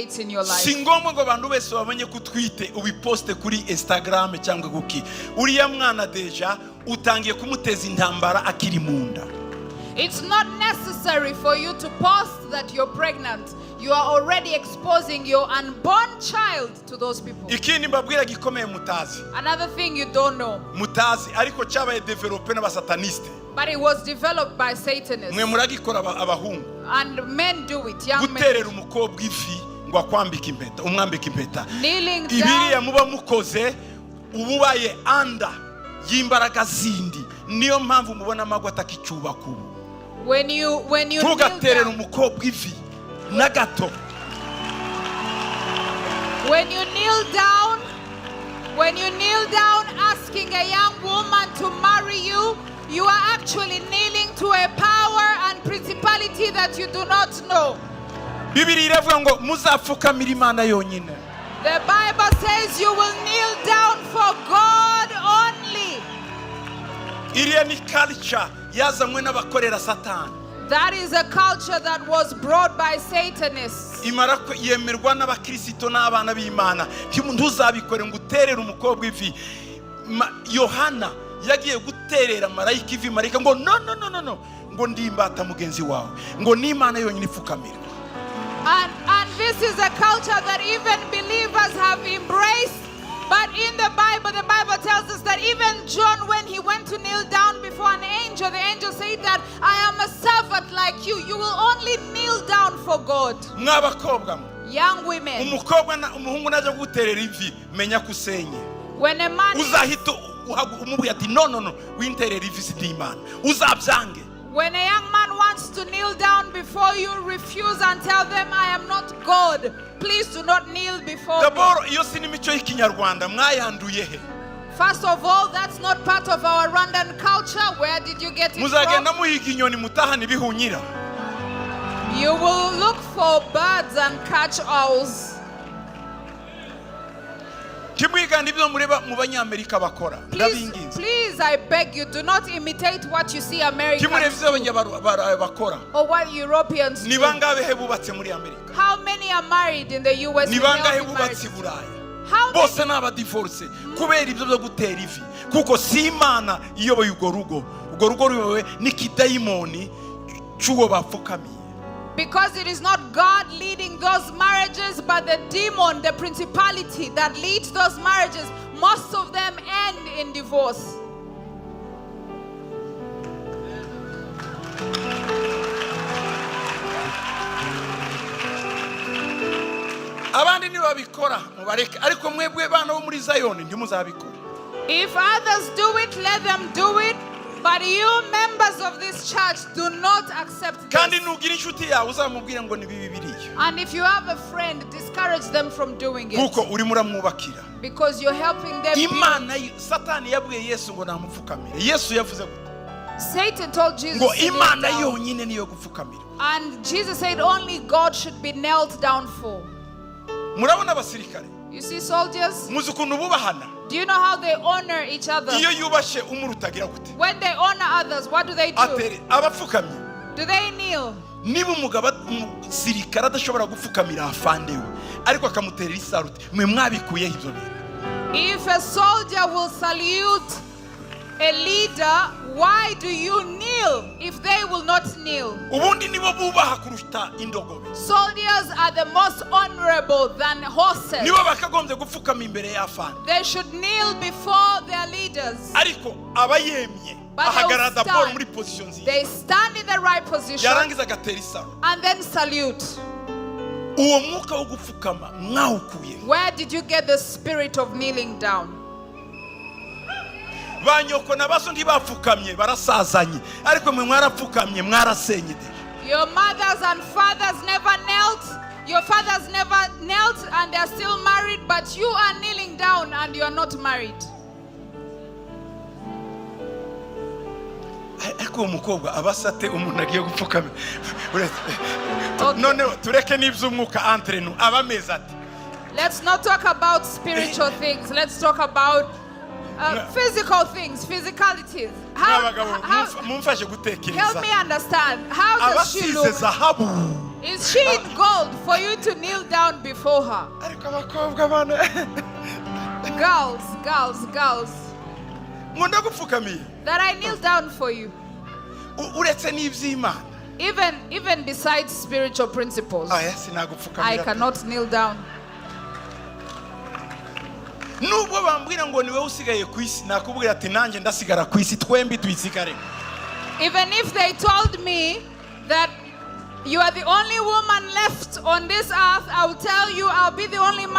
creates in your life. Singombwa ngo abantu bese bamenye kutwite ubiposte kuri Instagram cyangwa guki. Uriya mwana deja utangiye kumuteza intambara akiri munda. It's not necessary for you to post that you're pregnant. You are already exposing your unborn child to those people. Ikindi mbabwira gikomeye mutazi. Another thing you don't know. Mutazi ariko cyabaye developer n'abasataniste. But it was developed by Satanists. Mwe muragikora abahungu. And men do it, young men. Guterera umukobwa ivi ngo akwambika impeta, umwambika impeta. Kneeling down. Ibiriya muba mukoze ububaye anda yimbaraga zindi. Niyo mpamvu mubona amagwa atakicuba kubu. When you tugaterera umukobwa ivi nagato. When you kneel down asking a young woman to marry you, you are actually kneeling to a power and principality that you do not know. Bibiri iravuga ngo muzapfukamira Imana yonyine. The Bible says you will kneel down for God only. Iriya ni culture yazanywe n'abakorera Satani. That is a culture that was brought by Satanists. Imara yemerwa n'abakristo n'abana b'Imana. Ntuzabikore ngo uterere umukobwa ivi. Yohana yagiye guterera marayika ivi, marayika ngo no ngo ndimbata mugenzi wawe ngo ni Imana yonyine ipfukamirwa. And this is a culture that even believers have embraced. But in the Bible tells us that even John, when he went to kneel down before an angel, the angel said that I am a servant like you. You will only kneel down for God. Young women. Umuhungu naje guterera ivi menya kusenye. When a man uzahita umubwira ati no winterera ivi sidi Imana uzabyange. When a young man wants to kneel down before you, refuse and tell them, I am not God. Please do not kneel before me. First of all, that's not part of our Rwandan culture. Where did you get it from? You will look for birds and catch owls. Please, I beg you, do not imitate what you see Americans do, or what Europeans do. How many are married in the US? How many? Because it is not God leading those marriages, but the demon, the principality that leads those marriages. Most of them end in divorce. If others do it, let them do it. But you members of this church do not accept this. And if you have a friend, discourage them from doing it. Because you're helping them. Satan told Jesus, and Jesus said only God should be knelt down for. You see soldiers? Do you know how they honor each other? When they honor others, what do they do? Do they kneel? If a soldier will salute a leader, why do you kneel if they will not kneel? Soldiers are the most honorable than horses. They should kneel before their leaders. But they stand in the right position and then salute. Where dyour did you get the spirit of kneeling down? Your mothers and fathers never knelt. Your fathers never knelt and they are still married, but you are kneeling down and you are not married. Let's not talk about spiritual things. Let's talk about physical things, physicalities. Help me understand. How does she look? Is she in gold for you to kneel down before her? ariko abakobwa bana Girls, ngo ndagupfukamiye that I kneel down for you. uretse n'iby'Imana Even besides spiritual principles, aya I sinagupfukamira cannot kneel down. nubwo bambwira ngo niwe usigaye ku isi nakubwira ati nanjye ndasigara ku isi twembi tuyisigare. Even if they told me that you are the only woman left on this earth, I will tell you I'll be the only man